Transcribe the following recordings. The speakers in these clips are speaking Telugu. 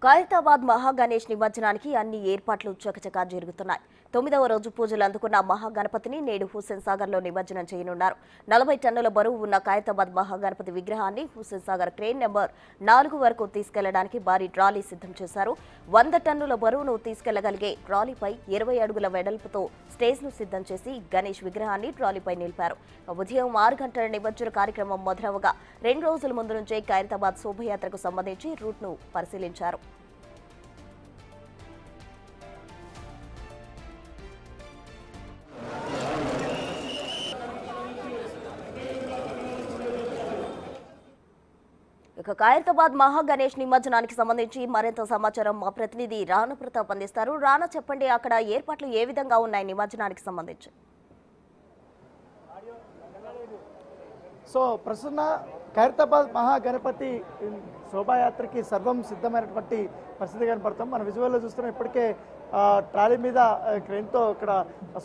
ఖైరతాబాద్ మహాగణేష్ నిమజ్జనానికి అన్ని ఏర్పాట్లు చకచకా జరుగుతున్నాయి. 9వ రోజు పూజలు అందుకున్న మహాగణపతిని నేడు హుస్సేన్ సాగర్ లో నిమజ్జనం చేయనున్నారు. 40 టన్నుల బరువు ఉన్న ఖైరతాబాద్ మహాగణపతి విగ్రహాన్ని హుస్సేన్ సాగర్ క్రేన్ నెంబర్ 4 వరకు తీసుకెళ్లడానికి భారీ ట్రాలీ సిద్ధం చేశారు. 100 టన్నుల బరువును తీసుకెళ్లగలిగే ట్రాలీపై 20 అడుగుల వెడల్పుతో స్టేజ్ ను సిద్ధం చేసి గణేష్ విగ్రహాన్ని ట్రాలీపై నిలిపారు. ఉదయం 6 గంటల నిమజ్జన కార్యక్రమం మొదలవగా 2 రోజుల ముందు నుంచే ఖైరతాబాద్ శోభయాత్రకు సంబంధించి రూట్ ను పరిశీలించారు. ఇక ఖైరతాబాద్ మహాగణేష్ నిమజ్జనానికి సంబంధించి మరింత సమాచారం మా ప్రతినిధి రాణా ప్రతాప్ అందిస్తారు. రాణా, చెప్పండి, అక్కడ ఏర్పాట్లు ఏ విధంగా ఉన్నాయి నిమజ్జనానికి సంబంధించి? సో ప్రస్తుతం ఖైరతాబాద్ మహాగణపతి శోభాయాత్రకి సర్వం సిద్ధమైనటువంటి పరిస్థితి కనపడతాం. మన విజువల్లో చూస్తున్నాం. ఇప్పటికే ట్రాలీ మీద క్రెయిన్తో ఇక్కడ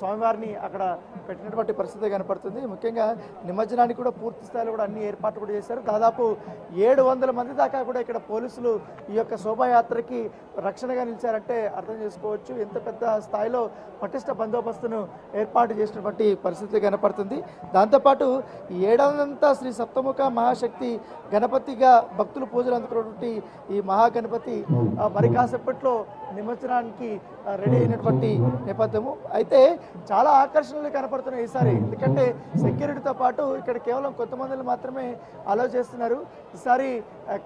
స్వామివారిని అక్కడ పెట్టినటువంటి పరిస్థితి కనపడుతుంది. ముఖ్యంగా నిమజ్జనానికి కూడా పూర్తి స్థాయిలో కూడా అన్ని ఏర్పాట్లు కూడా చేశారు. దాదాపు 700 మంది దాకా కూడా ఇక్కడ పోలీసులు ఈ యొక్క శోభాయాత్రకి రక్షణగా నిలిచారంటే అర్థం చేసుకోవచ్చు. ఎంత పెద్ద స్థాయిలో పటిష్ట బందోబస్తును ఏర్పాటు చేసినటువంటి పరిస్థితి కనపడుతుంది. దాంతోపాటు ఏడాదంతా శ్రీ సప్తముఖ మహాశక్తి గణపతిగా భక్తులు పూజలు అందుకున్నటువంటి ఈ మహాగణపతి మరి కాసేపట్లో నిమజ్జనానికి రెడీ అయినటువంటి నేపథ్యము. అయితే చాలా ఆకర్షణలు కనపడుతున్నాయి ఈసారి. ఎందుకంటే సెక్యూరిటీతో పాటు ఇక్కడ కేవలం కొంతమందిని మాత్రమే అలౌ చేస్తున్నారు. ఈసారి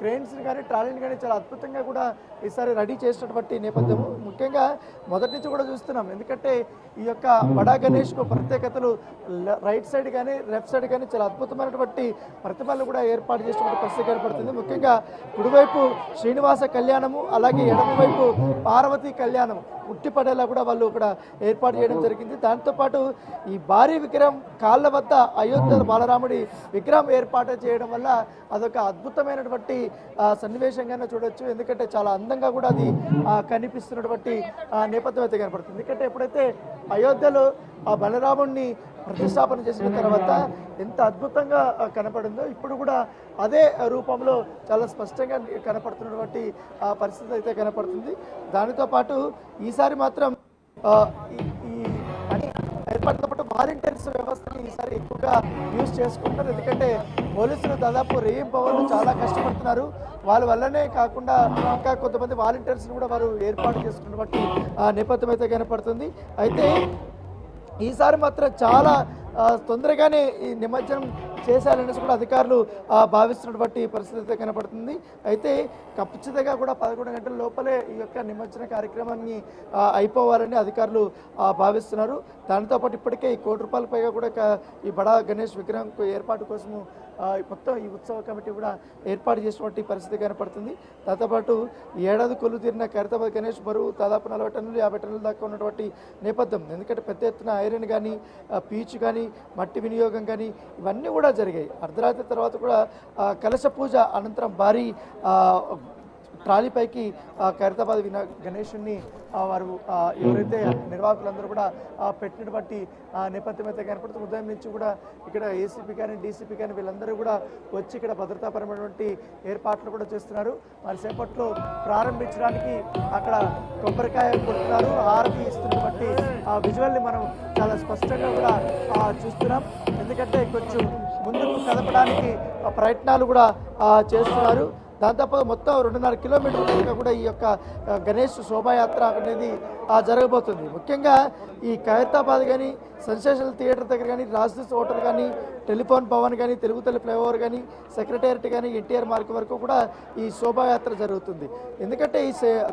క్రెయిన్స్ని కానీ ట్రాలీని కానీ చాలా అద్భుతంగా కూడా ఈసారి రెడీ చేసినటువంటి నేపథ్యము. ముఖ్యంగా మొదటి నుంచి కూడా చూస్తున్నాం. ఎందుకంటే ఈ యొక్క బడా గణేష్కు ప్రత్యేకతలు రైట్ సైడ్ కానీ లెఫ్ట్ సైడ్ కానీ చాలా అద్భుతమైనటువంటి ప్రతిమలు కూడా ఏర్పాటు చేసినటువంటి పరిస్థితి కనపడుతుంది. ముఖ్యంగా కుడివైపు శ్రీనివాస కళ్యాణము, అలాగే ఎడమవైపు పార్వతీ కళ్యాణం ఉట్టిపడేలా కూడా వాళ్ళు ఇక్కడ ఏర్పాటు చేయడం జరిగింది. దాంతోపాటు ఈ భారీ విగ్రహం కాళ్ళ వద్ద అయోధ్య బాలరాముడి విగ్రహం ఏర్పాటు చేయడం వల్ల అదొక అద్భుతమైనటువంటి సన్నివేశంగానే చూడొచ్చు. ఎందుకంటే చాలా అందంగా కూడా అది కనిపిస్తున్నటువంటి నేపథ్యం అయితే కనపడుతుంది. ఎందుకంటే ఎప్పుడైతే అయోధ్యలో ఆ బలరాముడిని ప్రతిష్టాపన చేసిన తర్వాత ఎంత అద్భుతంగా కనపడిందో ఇప్పుడు కూడా అదే రూపంలో చాలా స్పష్టంగా కనపడుతున్నటువంటి పరిస్థితి అయితే కనపడుతుంది. దానితో పాటు ఈసారి మాత్రం ఈ ఏర్పాటుతో పాటు వాలంటీర్స్ వ్యవస్థని ఈసారి ఎక్కువగా యూజ్ చేసుకుంటారు. ఎందుకంటే పోలీసులు దాదాపు రేయింపవలు చాలా కష్టపడుతున్నారు. వాళ్ళ వల్లనే కాకుండా ఇంకా కొంతమంది వాలంటీర్స్ని కూడా వారు ఏర్పాటు చేసుకున్నటువంటి నేపథ్యం అయితే కనపడుతుంది. అయితే ఈసారి మాత్రం చాలా తొందరగానే ఈ నిమజ్జనం చేశారనేసి కూడా అధికారులు భావిస్తున్నటువంటి పరిస్థితి కనపడుతుంది. అయితే ఖచ్చితంగా కూడా 11 గంటల లోపలే ఈ యొక్క నిమజ్జన కార్యక్రమాన్ని అయిపోవాలని అధికారులు భావిస్తున్నారు. దానితో పాటు ఇప్పటికే ఈ ₹1 పైగా కూడా ఈ బడా గణేష్ విగ్రహం ఏర్పాటు కోసము మొత్తం ఈ ఉత్సవ కమిటీ కూడా ఏర్పాటు చేసినటువంటి పరిస్థితి కనపడుతుంది. దాంతోపాటు ఏడాది కొలువు తీరిన ఖైరతాబాద్ గణేష్ బరువు దాదాపు 40 టన్నులు 50 టన్నుల దాకా ఉన్నటువంటి నేపథ్యం. ఎందుకంటే పెద్ద ఎత్తున ఐరన్ కానీ పీచు కానీ మట్టి వినియోగం కానీ ఇవన్నీ కూడా జరిగాయి. అర్ధరాత్రి తర్వాత కూడా కలశ పూజ అనంతరం భారీ ట్రాలీపైకి ఖైరతాబాద్ గణేషుని వారు ఎవరైతే నిర్వాహకులందరూ కూడా పెట్టినటువంటి నేపథ్యం అయితే కనపడుతుంది. ఉదయం నుంచి కూడా ఇక్కడ ఏసీపీ కానీ డీసీపీ కానీ వీళ్ళందరూ కూడా వచ్చి ఇక్కడ భద్రతాపరమైనటువంటి ఏర్పాట్లు కూడా చేస్తున్నారు. మరి సేపట్లో ప్రారంభించడానికి అక్కడ కొబ్బరికాయ కొడుతున్నారు, హారతి ఇస్తున్నటువంటి విజువల్ని మనం చాలా స్పష్టంగా కూడా చూస్తున్నాం. ఎందుకంటే కొంచెం ముందుకు కదపడానికి ప్రయత్నాలు కూడా చేస్తున్నారు. దాంతోపాటు మొత్తం 2.5 కిలోమీటర్ల దాకా కూడా ఈ యొక్క గణేష్ శోభాయాత్ర అనేది జరగబోతుంది. ముఖ్యంగా ఈ ఖైరతాబాద్ కానీ సెన్సేషనల్ థియేటర్ దగ్గర కానీ రాజదీస్ హోటల్ కానీ టెలిఫోన్ భవన్ కానీ తెలుగు తల్లి ఫ్లైఓవర్ కానీ సెక్రటేరియట్ కానీ ఎన్టీఆర్ మార్క్ వరకు కూడా ఈ శోభాయాత్ర జరుగుతుంది. ఎందుకంటే ఈ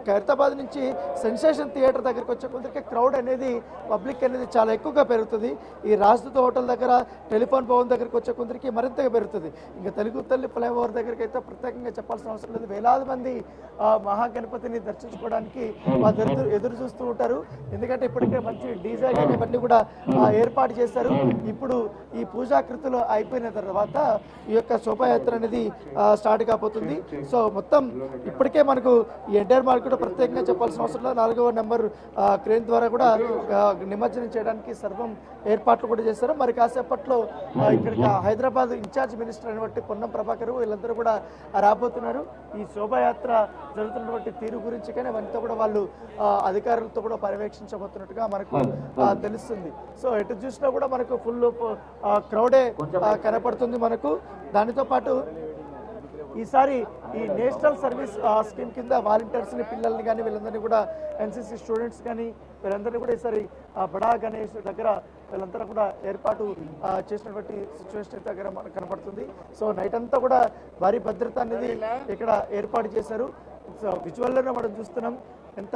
ఖైరతాబాద్ నుంచి సెన్సేషన్ థియేటర్ దగ్గరికి వచ్చే కొందరికి క్రౌడ్ అనేది పబ్లిక్ అనేది చాలా ఎక్కువగా పెరుగుతుంది. ఈ రాజదూత హోటల్ దగ్గర టెలిఫోన్ భవన్ దగ్గరికి వచ్చే కొందరికి మరింతగా పెరుగుతుంది. ఇంకా తెలుగు తల్లి ఫ్లైఓవర్ దగ్గరికి అయితే ప్రత్యేకంగా చెప్పాల్సిన అవసరం లేదు. వేలాది మంది మహాగణపతిని దర్శించుకోవడానికి ఎదురు చూస్తున్నారు. చూస్తూ ఉంటారు. ఎందుకంటే ఇప్పటికే మంచి డీజే కానీ ఇవన్నీ కూడా ఏర్పాటు చేశారు. ఇప్పుడు ఈ పూజాకృతులు అయిపోయిన తర్వాత ఈ యొక్క శోభాయాత్ర అనేది స్టార్ట్ కాబోతుంది. సో మొత్తం ఇప్పటికే మనకు ఈ ఎన్టీఆర్ మార్గ్ కూడా ప్రత్యేకంగా చెప్పాల్సిన అవసరం లేదు. 4వ నెంబర్ క్రేన్ ద్వారా కూడా నిమజ్జనం చేయడానికి సర్వం ఏర్పాట్లు కూడా చేశారు. మరి కాసేపట్లో ఇక్కడికి హైదరాబాద్ ఇన్ఛార్జ్ మినిస్టర్ అయినటువంటి పొన్నం ప్రభాకర్ వీళ్ళందరూ కూడా రాబోతున్నారు. ఈ శోభాయాత్ర జరుగుతున్నటువంటి తీరు గురించి కానీ అవన్నీ కూడా వాళ్ళు అధికారులతో కూడా పర్యవేక్షించబోతున్నట్టుగా మనకు తెలుస్తుంది. సో ఎటు చూసినా కూడా మనకు ఫుల్ క్రౌడే కనపడుతుంది మనకు. దానితో పాటు ఈసారి ఈ నేషనల్ సర్వీస్ స్కీమ్ కింద వాలంటీర్స్ని పిల్లల్ని కానీ వీళ్ళందరినీ కూడా ఎన్సీసీ స్టూడెంట్స్ కానీ వీళ్ళందరినీ కూడా ఈసారి బడా గణేష్ దగ్గర వీళ్ళందరూ కూడా ఏర్పాటు చేసినటువంటి సిచ్యువేషన్ అయితే దగ్గర మనకు కనపడుతుంది. సో నైట్ అంతా కూడా భారీ భద్రత అనేది ఇక్కడ ఏర్పాటు చేశారు. సో విజువల్లోనే మనం చూస్తున్నాం ఎంత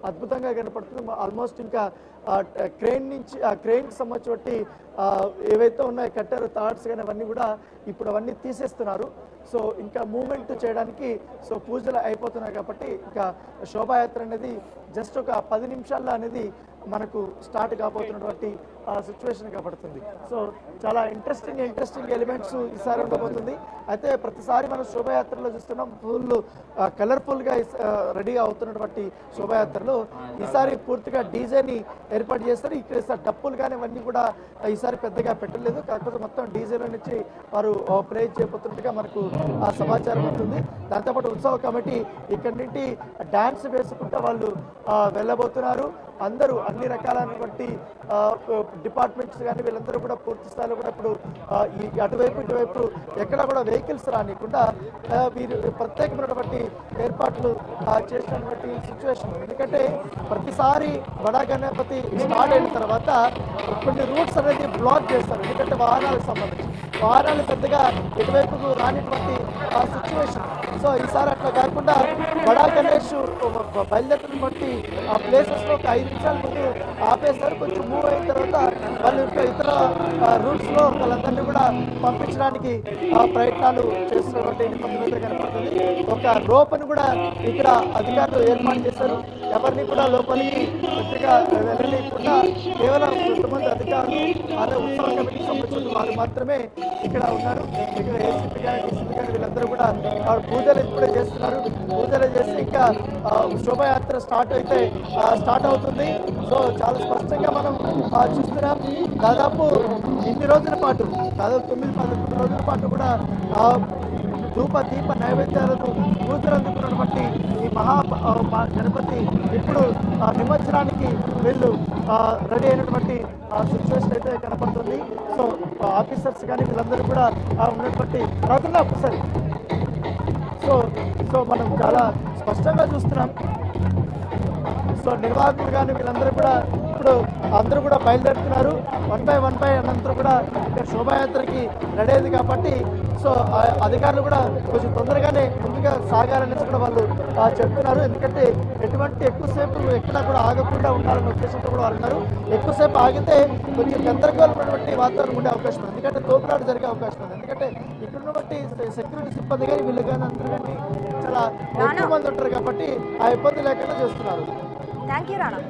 అద్భుతంగా కనపడుతుంది. ఆల్మోస్ట్ ఇంకా క్రెయిన్ నుంచి క్రెయిన్కి సంబంధించి ఏవైతే ఉన్నాయో కట్టారు థాట్స్ కానీ అవన్నీ కూడా ఇప్పుడు అవన్నీ తీసేస్తున్నారు. సో ఇంకా మూమెంట్ చేయడానికి సో పూజలు అయిపోతున్నాయి కాబట్టి ఇంకా శోభాయాత్ర అనేది జస్ట్ ఒక 10 నిమిషాల్లో అనేది మనకు స్టార్ట్ కాబోతున్నటువంటి సిచ్యువేషన్ కనపడుతుంది. సో చాలా ఇంట్రెస్టింగ్ ఎలిమెంట్స్ ఈసారి ఉండబోతుంది. అయితే ప్రతిసారి మనం శోభాయాత్రలో చూస్తున్నాం ఫుల్ కలర్ఫుల్గా రెడీగా అవుతున్నటువంటి శోభాయాత్రలో ఈసారి పూర్తిగా డీజేని ఏర్పాటు చేస్తారు. ఇక్కడ డప్పులు కానీ ఇవన్నీ కూడా ఈసారి పెద్దగా పెట్టలేదు. కాకపోతే మొత్తం డీజేలో నుంచి వారు ప్లే చేయబోతున్నట్టుగా మనకు సమాచారం ఉంటుంది. దాంతోపాటు ఉత్సవ కమిటీ ఇక్కడి నుండి డాన్స్ వేసుకుంటూ వాళ్ళు వెళ్ళబోతున్నారు. అందరూ అన్ని రకాలైనటువంటి డిపార్ట్మెంట్స్ కానీ వీళ్ళందరూ కూడా పూర్తి స్థాయిలో కూడా ఇప్పుడు అటువైపు ఇటువైపు ఎక్కడ కూడా వెహికల్స్ రానికుండా వీరు ప్రత్యేకమైనటువంటి ఏర్పాట్లు చేసినటువంటి సిచ్యువేషన్. ఎందుకంటే ప్రతిసారి బడా గణపతి స్టార్ట్ అయిన తర్వాత కొన్ని రూట్స్ అనేది బ్లాక్ చేస్తారు. ఎందుకంటే వాహనాలకు సంబంధించి వాహనాలు పెద్దగా ఎటువైపుకు రానిటువంటి సిచ్యువేషన్. సో ఈసారి అట్లా కాకుండా బడా గణేష్ బయలుదేరిన బట్టి ఆ ప్లేసెస్లో ఒక 5 నిమిషాల ముందు ఆపేస్తారు. కొంచెం మూవ్ అయిన తర్వాత వాళ్ళు ఇంకా ఇతర రూట్స్లో వాళ్ళందరినీ కూడా పంపించడానికి ప్రయత్నాలు చేస్తున్నటువంటి నిబంధనలు కనపడుతుంది. ఒక రోప్ను కూడా ఇక్కడ అధికారులు ఏర్పాటు చేశారు. ఎవరిని కూడా లోపలికి పెద్దగా వెళ్ళలేకుండా కేవలం కొంతమంది అధికారులు అదే ఉత్సవ కమిటీకి సంబంధించిన వారు మాత్రమే ఇక్కడ ఉన్నారు. ఇక్కడ ఏసీపీ కానీ డీసీపీ కానీ వీళ్ళందరూ కూడా పూజలు ఇప్పుడే చేస్తున్నారు. పూజలు చేసి ఇంకా శోభాయాత్ర స్టార్ట్ అవుతుంది. సో చాలా స్పష్టంగా మనం చూస్తున్నాం. దాదాపు ఇన్ని రోజుల పాటు దాదాపు 9-11 రోజుల పాటు కూడా ధూప దీప నైవేద్యాలకు పూజలు అందుకున్నటువంటి ఈ గణపతి ఇప్పుడు నిమజ్జనానికి వీళ్ళు రెడీ అయినటువంటి సిచ్యువేషన్ అయితే కనపడుతుంది. సో ఆఫీసర్స్ కానీ వీళ్ళందరూ కూడా ఉన్నటువంటి రతుల ఆఫీసర్ సో మనం చాలా స్పష్టంగా చూస్తున్నాం. సో నిర్వాహకులు కానీ వీళ్ళందరూ కూడా ఇప్పుడు అందరూ కూడా బయలుదేరుతున్నారు. 1 by 1 అనంతరూ కూడా ఇక్కడ శోభాయాత్రకి రెడీ అయింది కాబట్టి సో అధికారులు కూడా కొంచెం తొందరగానే ముందుగా సాగాలనేసి కూడా వాళ్ళు చెప్తున్నారు. ఎందుకంటే ఎటువంటి ఎక్కువసేపు ఎక్కడా కూడా ఆగకుండా ఉండాలనే ఉద్దేశంతో కూడా వాళ్ళు ఉన్నారు. ఎక్కువసేపు ఆగితే కొంచెం గందరగోళమైనటువంటి వాతావరణం ఉండే అవకాశం ఉంది. ఎందుకంటే తోపులాట జరిగే అవకాశం ఉంది. ఎందుకంటే ఇక్కడ ఉన్నటువంటి సెక్యూరిటీ సిబ్బంది కానీ వీళ్ళు కానీ అందరూ కానీ చాలా ఎక్కువ మంది ఉంటారు కాబట్టి ఆ ఇబ్బంది లేకుండా చేస్తున్నారు. Thank you Rana.